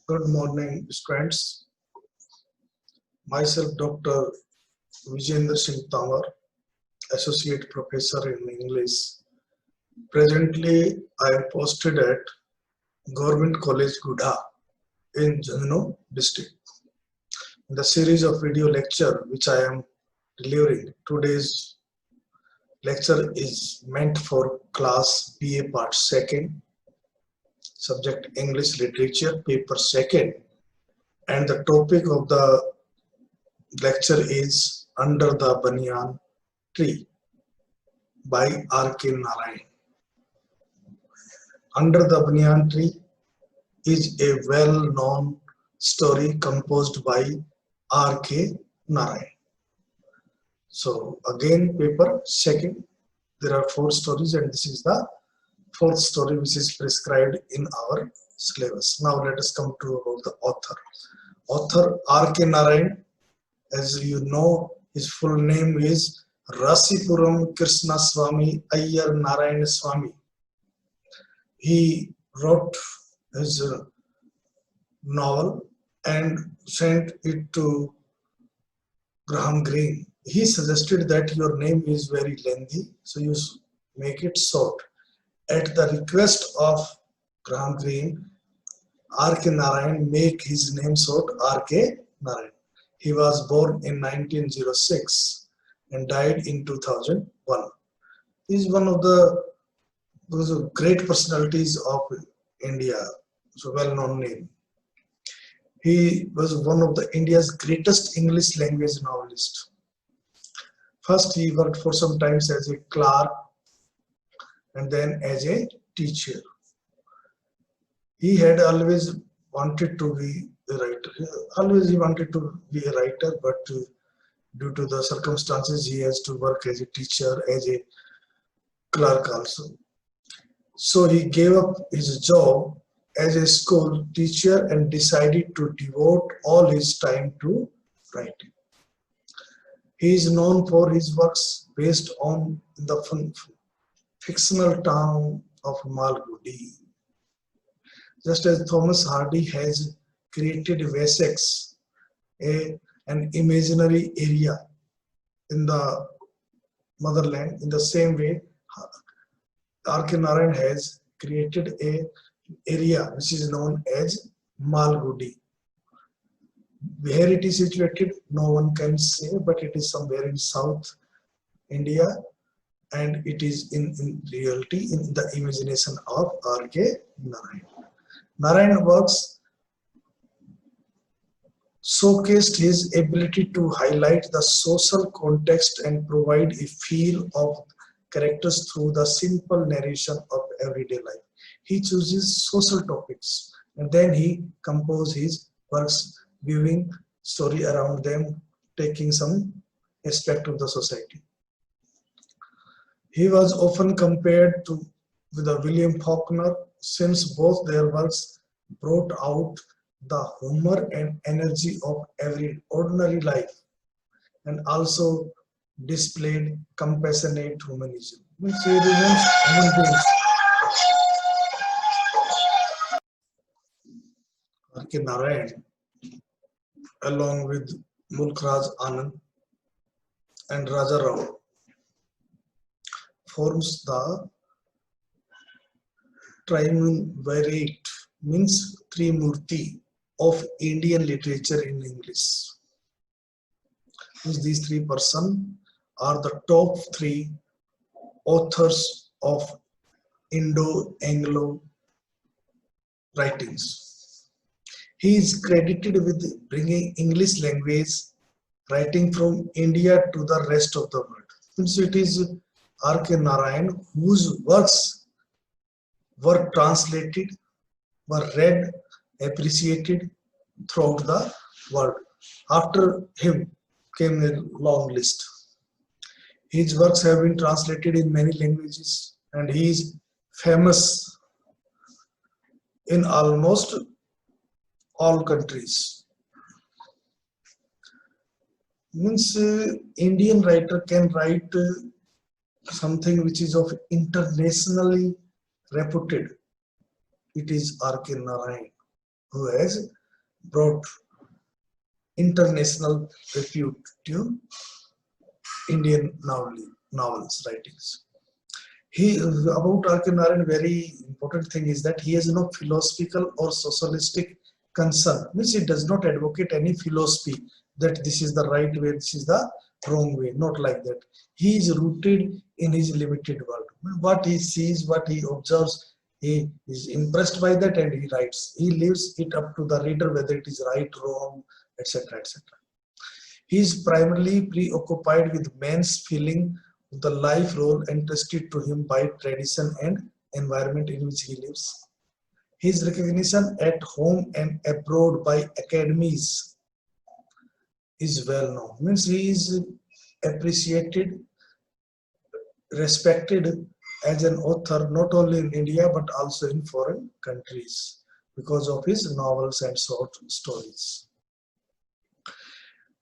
Good morning, students. Myself, Dr. Vijayendra Singh Tamar, Associate Professor in English. Presently, I am posted at Government College Gudha in Jhanjno district. In the series of video lecture which I am delivering, today's lecture is meant for class BA part 2nd, subject English Literature, paper 2nd, and the topic of the lecture is Under the Banyan Tree by R.K. Narayan. Under the Banyan Tree is a well-known story composed by R.K. Narayan. So again, paper 2nd, there are 4 stories and this is the 4th story which is prescribed in our syllabus. Now let us come to about the author. Author R.K. Narayan, as you know, his full name is Rasipuram Krishna Swami Iyer Narayan Swami. He wrote his novel and sent it to Graham Greene. He suggested that your name is very lengthy, so you make it short. At the request of Graham Greene, R.K. Narayan make his name short R.K. Narayan. He was born in 1906 and died in 2001. He is one of those great personalities of India, so well-known name. He was one of the India's greatest English language novelists. First, he worked for some time as a clerk and then as a teacher. He had always wanted to be a writer. Always he wanted to be a writer, but due to the circumstances, he has to work as a teacher, as a clerk also. So he gave up his job as a school teacher and decided to devote all his time to writing. He is known for his works based on the fictional town of Malgudi. Just as Thomas Hardy has created Wessex, an imaginary area in the motherland, in the same way, R.K. Narayan has created an area which is known as Malgudi. Where it is situated, no one can say, but it is somewhere in South India, and it is in reality in the imagination of R.K. Narayan. Narayan works showcased his ability to highlight the social context and provide a feel of characters through the simple narration of everyday life. He chooses social topics and then he composes his works weaving story around them, taking some aspect of the society. He was often compared with William Faulkner since both their works brought out the humor and energy of every ordinary life and also displayed compassionate humanism. Means he remains human beings. R.K. Narayan, along with Mulk Raj Anand and Raja Rao, forms the triumvirate, means Trimurti of Indian literature in English. Means these 3 persons are the top 3 authors of Indo-Anglo writings. He is credited with bringing English language writing from India to the rest of the world. Since it is R.K. Narayan whose works were translated, were read, appreciated throughout the world. After him came a long list. His works have been translated in many languages and he is famous in almost all countries. Means Indian writer can write something which is of internationally reputed. It is R.K. Narayan who has brought international repute to Indian novels writings. He about R.K. Narayan, very important thing is that he has no philosophical or socialistic concern. Means he does not advocate any philosophy that this is the right way, this is the wrong way. Not like that. He is rooted in his limited world. What he sees, what he observes, he is impressed by that and he writes. He leaves it up to the reader whether it is right, wrong, etc., etc. He is primarily preoccupied with man's feeling of the life role entrusted to him by tradition and environment in which he lives. His recognition at home and abroad by academies is well known. Means he is appreciated, respected as an author not only in India but also in foreign countries because of his novels and short stories.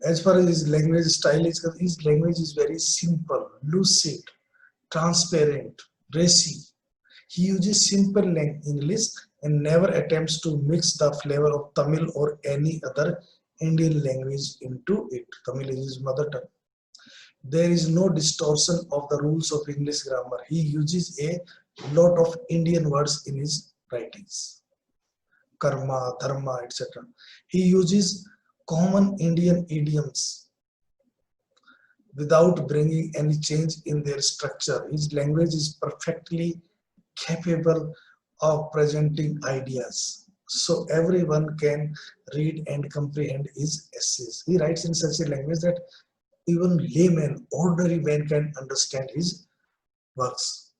As far as his language style is concerned, his language is very simple, lucid, transparent, racy. He uses simple English and never attempts to mix the flavor of Tamil or any other Indian language into it. Tamil is his mother tongue. There is no distortion of the rules of English grammar. He uses a lot of Indian words in his writings. Karma, dharma, etc. He uses common Indian idioms without bringing any change in their structure. His language is perfectly capable of presenting ideas, so everyone can read and comprehend his essays. He writes in such a language that even laymen, ordinary men can understand his works.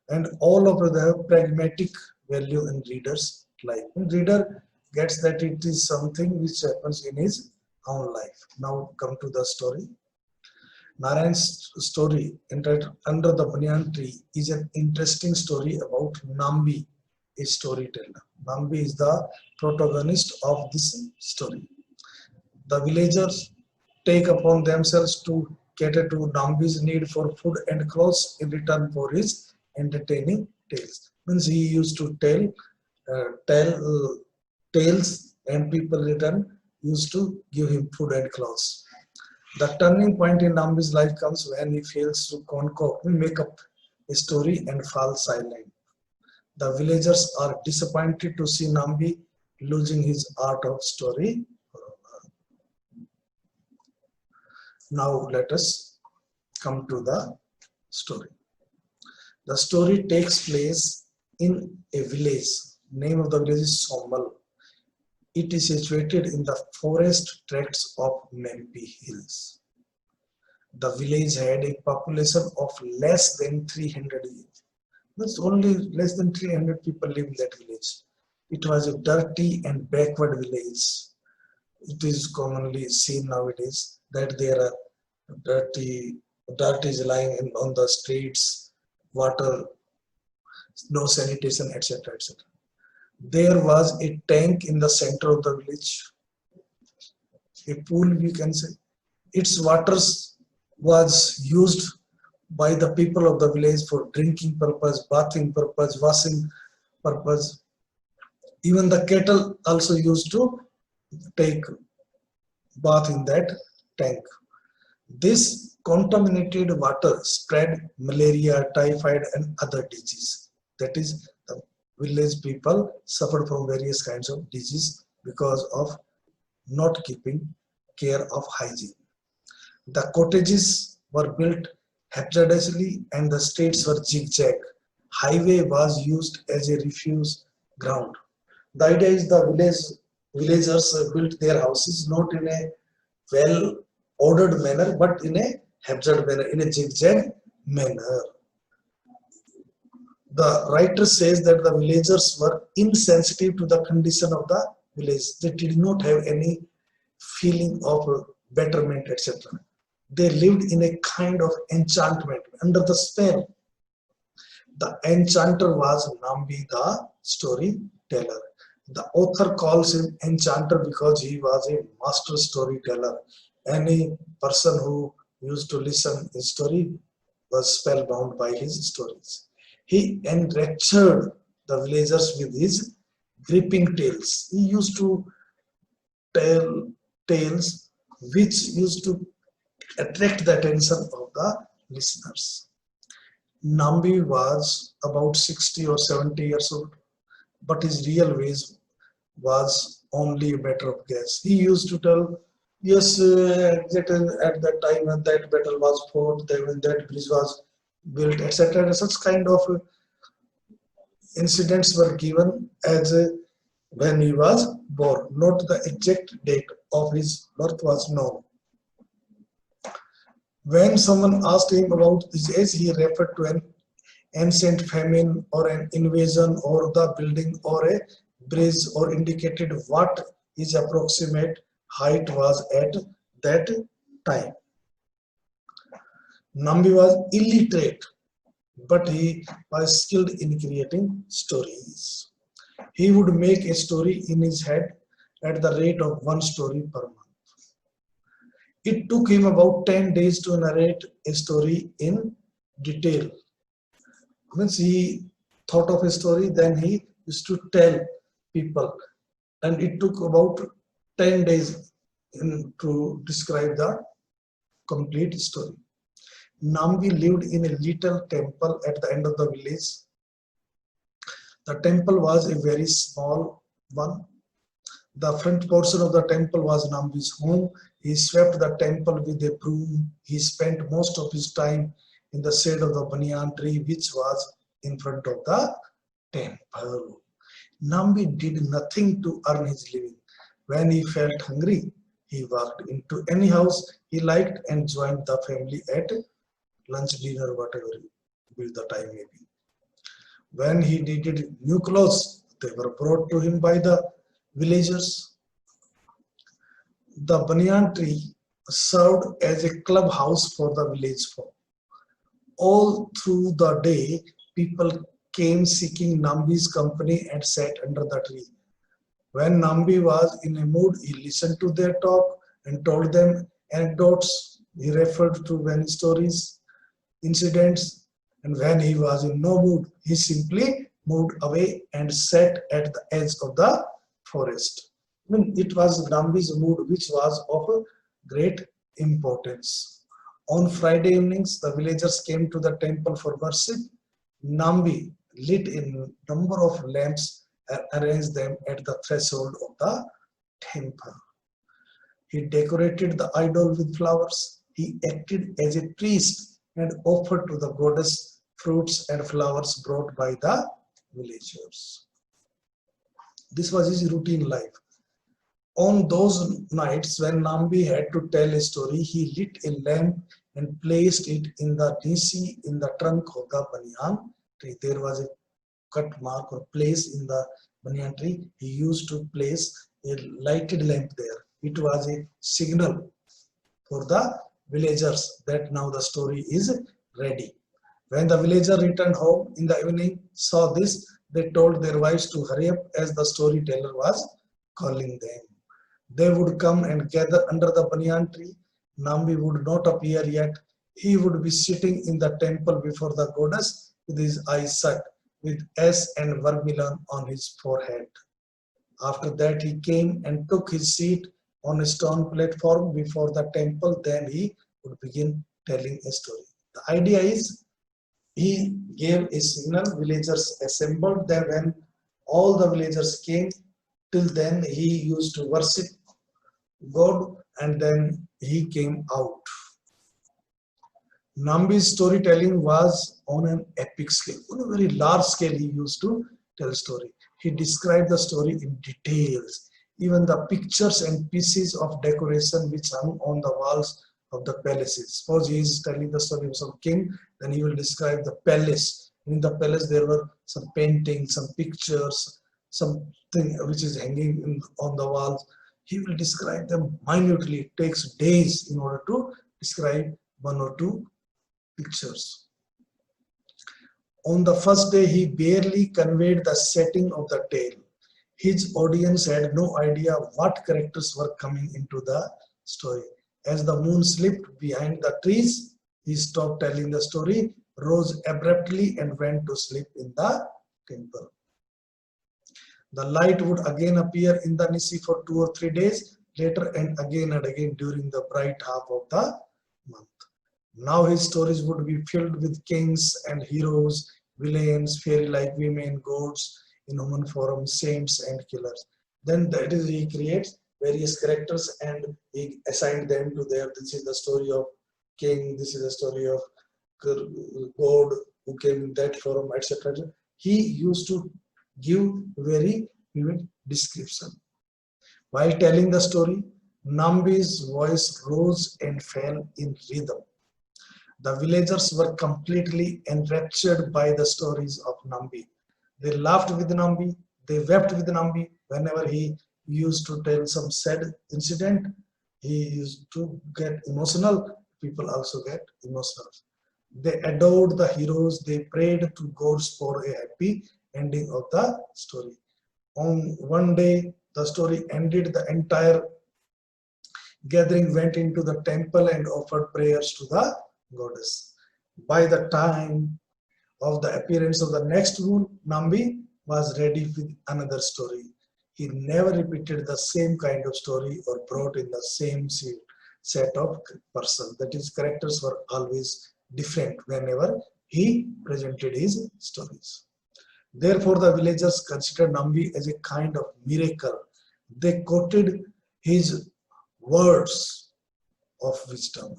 And all of them have pragmatic value in reader's life. And reader gets that it is something which happens in his own life. Now come to the story. Narayan's story entitled Under the Banyan Tree is an interesting story about Nambi, a storyteller. Nambi is the protagonist of this story. The villagers take upon themselves to cater to Nambi's need for food and clothes in return for his entertaining tales. Means he used to tell tales, and people in return used to give him food and clothes. The turning point in Nambi's life comes when he fails to make up a story and falls silent. The villagers are disappointed to see Nambi losing his art of story. Now let us come to the story. The story takes place in a village. Name of the village is Somal. It is situated in the forest tracts of Mempi Hills. The village had a population of less than 300. That's only less than 300 people live in that village. It was a dirty and backward village. It is commonly seen nowadays that there are dirt is lying on the streets, water, no sanitation, etc., etc. There was a tank in the center of the village, a pool we can say. Its waters was used by the people of the village for drinking purpose, bathing purpose, washing purpose. Even the cattle also used to take bath in that tank. This contaminated water spread malaria, typhoid and other diseases. That is, the village people suffered from various kinds of disease because of not keeping care of hygiene. The cottages were built haphazardly and the streets were zigzag. Highway was used as a refuge ground. The idea is the villagers built their houses not in a well ordered manner but in a haphazard manner, in a zigzag manner. The writer says that the villagers were insensitive to the condition of the village. They did not have any feeling of betterment, etc. They lived in a kind of enchantment under the spell. The enchanter was Nambi, the storyteller. The author calls him enchanter because he was a master storyteller. Any person who used to listen his story was spellbound by his stories. He enraptured the villagers with his gripping tales. He used to tell tales which used to attract the attention of the listeners. Nambi was about 60 or 70 years old, but his real age was only a matter of guess. He used to tell, yes, at that time when that battle was fought, when that bridge was built, etc. Such kind of incidents were given as when he was born. Not the exact date of his birth was known. When someone asked him about his age, he referred to an ancient famine or an invasion or the building or a bridge, or indicated what his approximate height was at that time. Nambi was illiterate, but he was skilled in creating stories. He would make a story in his head at the rate of one story per month. It took him about 10 days to narrate a story in detail. Once he thought of a story, then he used to tell people, and it took about 10 days to describe the complete story. Nambi lived in a little temple at the end of the village. The temple was a very small one. The front portion of the temple was Nambi's home. He swept the temple with a broom. He spent most of his time in the shade of the banyan tree, which was in front of the temple. Nambi did nothing to earn his living. When he felt hungry, he walked into any house he liked and joined the family at lunch, dinner, whatever the time may be. When he needed new clothes, they were brought to him by the villagers. The banyan tree served as a clubhouse for the village folk. All through the day, people came seeking Nambi's company and sat under the tree. When Nambi was in a mood, he listened to their talk and told them anecdotes. He referred to many stories, incidents, and when he was in no mood, he simply moved away and sat at the edge of the forest. It was Nambi's mood which was of great importance. On Friday evenings, the villagers came to the temple for worship. Nambi lit a number of lamps and arranged them at the threshold of the temple. He decorated the idol with flowers. He acted as a priest and offered to the goddess fruits and flowers brought by the villagers. This was his routine life. On those nights when Nambi had to tell a story, he lit a lamp and placed it in the nisi, in the trunk of the banyan tree. There was a cut mark or place in the banyan tree. He used to place a lighted lamp there. It was a signal for the villagers that now the story is ready. When the villager returned home in the evening, saw this, they told their wives to hurry up as the storyteller was calling them. They would come and gather under the banyan tree. Nambi would not appear yet. He would be sitting in the temple before the goddess with his eyes shut, with ash and vermilion on his forehead. After that, he came and took his seat on a stone platform before the temple. Then he would begin telling a story. The idea is he gave a signal, villagers assembled. Then when all the villagers came, till then he used to worship God, and then he came out. Nambi's storytelling was on an epic scale. On a very large scale, he used to tell story. He described the story in details. Even the pictures and pieces of decoration which hung on the walls of the palaces. Suppose he is telling the story of some king, then he will describe the palace. In the palace, there were some paintings, some pictures, something which is hanging on the walls. He will describe them minutely. It takes days in order to describe one or two pictures. On the first day, he barely conveyed the setting of the tale. His audience had no idea what characters were coming into the story. As the moon slipped behind the trees, he stopped telling the story, rose abruptly, and went to sleep in the temple. The light would again appear in the nisi for 2 or 3 days. later and again during the bright half of the month. Now his stories would be filled with kings and heroes, villains, fairy-like women, gods in human form, saints and killers. Then that is he creates various characters and he assigned them to their. This is the story of king. This is the story of god who came in that form, etc. He used to give very vivid description. While telling the story, Nambi's voice rose and fell in rhythm. The villagers were completely enraptured by the stories of Nambi. They laughed with Nambi, they wept with Nambi. Whenever he used to tell some sad incident, he used to get emotional. People also get emotional. They adored the heroes, they prayed to gods for a happy ending of the story. On one day, the story ended, the entire gathering went into the temple and offered prayers to the goddess. By the time of the appearance of the next moon, Nambi was ready with another story. He never repeated the same kind of story or brought in the same set of person. That is, characters were always different whenever he presented his stories. Therefore, the villagers considered Nambi as a kind of miracle. They quoted his words of wisdom.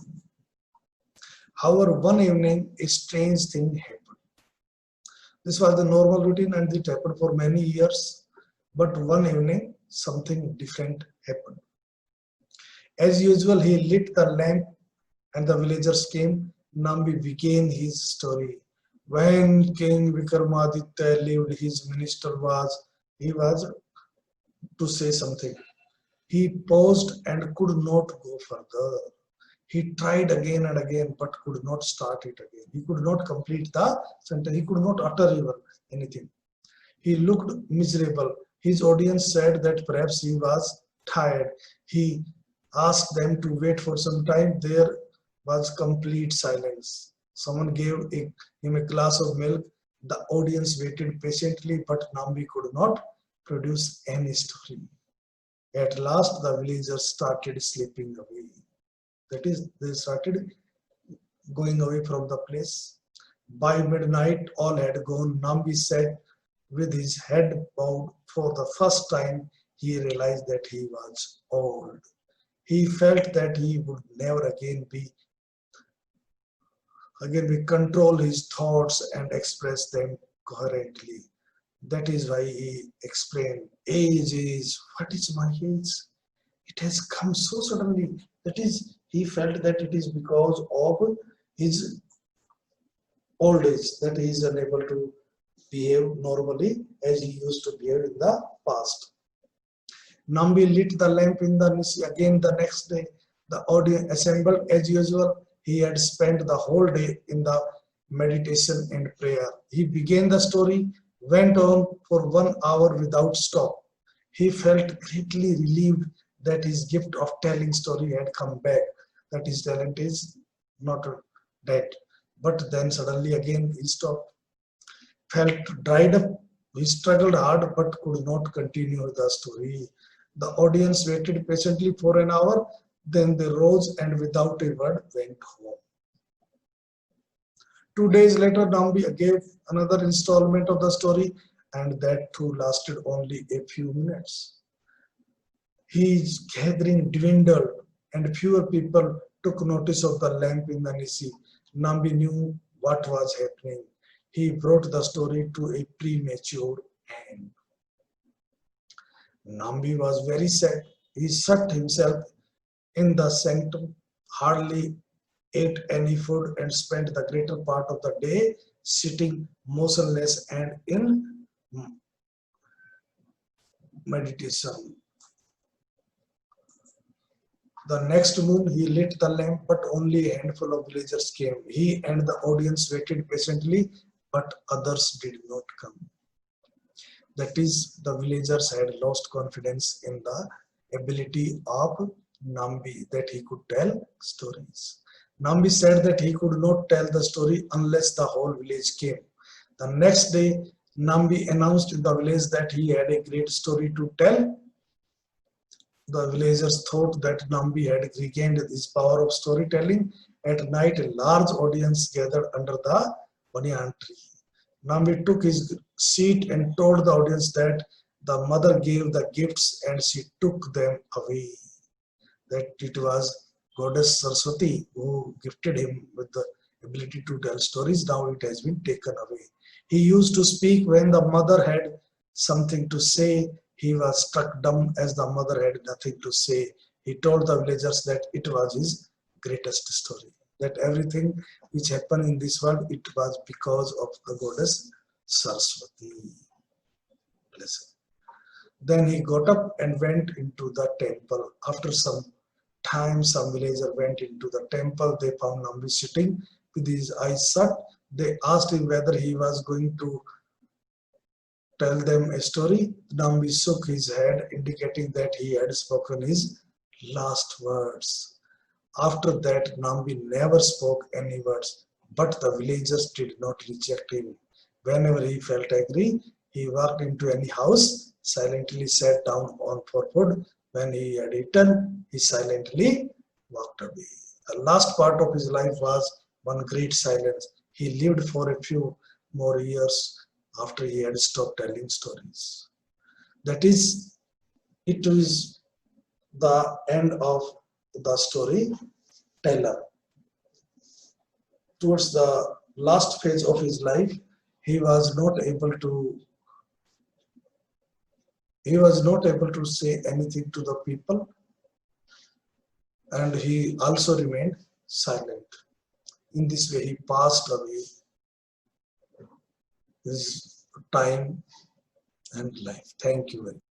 However, one evening, a strange thing happened. This was the normal routine and it happened for many years. But one evening, something different happened. As usual, he lit the lamp and the villagers came. Nambi began his story. When King Vikramaditya lived, his minister he was to say something. He paused and could not go further. He tried again and again, but could not start it again. He could not complete the sentence. He could not utter even anything. He looked miserable. His audience said that perhaps he was tired. He asked them to wait for some time. There was complete silence. Someone gave him a glass of milk. The audience waited patiently, but Nambi could not produce any story. At last, the villagers started slipping away. That is, they started going away from the place. By midnight, all had gone. Nambi sat with his head bowed. For the first time, he realized that he was old. He felt that he would never again control his thoughts and express them coherently. That is why he explained, age is, what is my age? It has come so suddenly. That is, he felt that it is because of his old age that he is unable to behave normally as he used to behave in the past. Nambi lit the lamp in the Nisi again the next day. The audience assembled as usual. He had spent the whole day in the meditation and prayer. He began the story, went on for 1 hour without stop. He felt greatly relieved that his gift of telling story had come back, that his talent is not dead. But then suddenly again he stopped, felt dried up. He struggled hard but could not continue the story. The audience waited patiently for an hour, then they rose and without a word went home. 2 days later, Nambi gave another installment of the story, and that too lasted only a few minutes. His gathering dwindled, and fewer people took notice of the lamp in the Nisi. Nambi knew what was happening. He brought the story to a premature end. Nambi was very sad. He shut himself in the sanctum, hardly ate any food, and spent the greater part of the day sitting motionless and in meditation. The next moon, he lit the lamp, but only a handful of villagers came. He and the audience waited patiently, but others did not come. That is, the villagers had lost confidence in the ability of Nambi that he could tell stories. Nambi said that he could not tell the story unless the whole village came. The next day, Nambi announced in the village that he had a great story to tell. The villagers thought that Nambi had regained his power of storytelling. At night, a large audience gathered under the banyan tree. Nambi took his seat and told the audience that the mother gave the gifts and she took them away. That it was goddess Saraswati who gifted him with the ability to tell stories. Now it has been taken away. He used to speak when the mother had something to say. He was struck dumb as the mother had nothing to say. He told the villagers that it was his greatest story. That everything which happened in this world, it was because of the goddess Saraswati. Listen. Then he got up and went into the temple. After some time, some villager went into the temple. They found Nambi sitting with his eyes shut. They asked him whether he was going to tell them a story. Nambi shook his head, indicating that he had spoken his last words. After that, Nambi never spoke any words, but the villagers did not reject him. Whenever he felt angry, he walked into any house, silently sat down on for food. When he had eaten, he silently walked away. The last part of his life was one great silence. He lived for a few more years after he had stopped telling stories. That is, it is the end of the story teller. Towards the last phase of his life, he was not able to say anything to the people, and he also remained silent. In this way, he passed away his time and life. Thank you very much.